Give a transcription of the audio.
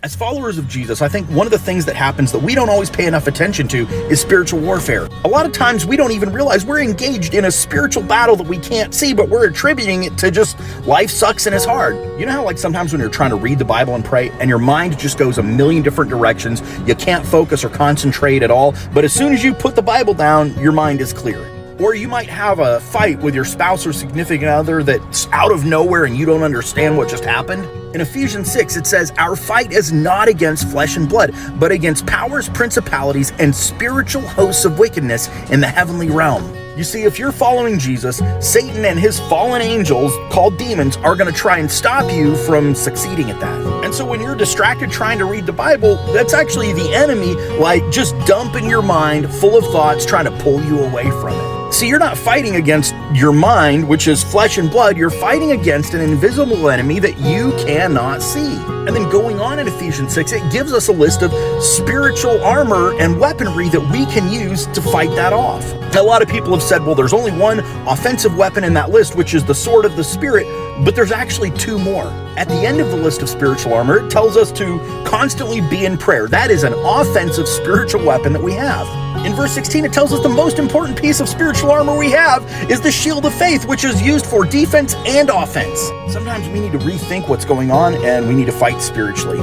As followers of Jesus, I think one of the things that happens that we don't always pay enough attention to is spiritual warfare. A lot of times we don't even realize we're engaged in a spiritual battle that we can't see, but we're attributing it to just life sucks and it's hard. You know how like sometimes when you're trying to read the Bible and pray and your mind just goes a million different directions, you can't focus or concentrate at all, but as soon as you put the Bible down, your mind is clear. Or you might have a fight with your spouse or significant other that's out of nowhere and you don't understand what just happened. In Ephesians 6, it says, "Our fight is not against flesh and blood, but against powers, principalities, and spiritual hosts of wickedness in the heavenly realm." You see, if you're following Jesus, Satan and his fallen angels, called demons, are going to try and stop you from succeeding at that. And so when you're distracted trying to read the Bible, that's actually the enemy, like just dumping your mind full of thoughts, trying to pull you away from it. See, you're not fighting against your mind, which is flesh and blood. You're fighting against an invisible enemy that you cannot see. And then going on in Ephesians 6, it gives us a list of spiritual armor and weaponry that we can use to fight that off. Now, a lot of people have said, well, there's only one offensive weapon in that list, which is the sword of the Spirit, but there's actually two more. At the end of the list of spiritual armor, it tells us to constantly be in prayer. That is an offensive spiritual weapon that we have. In verse 16, it tells us the most important piece of spiritual armor we have is the shield of faith, which is used for defense and offense. Sometimes we need to rethink what's going on and we need to fight spiritually.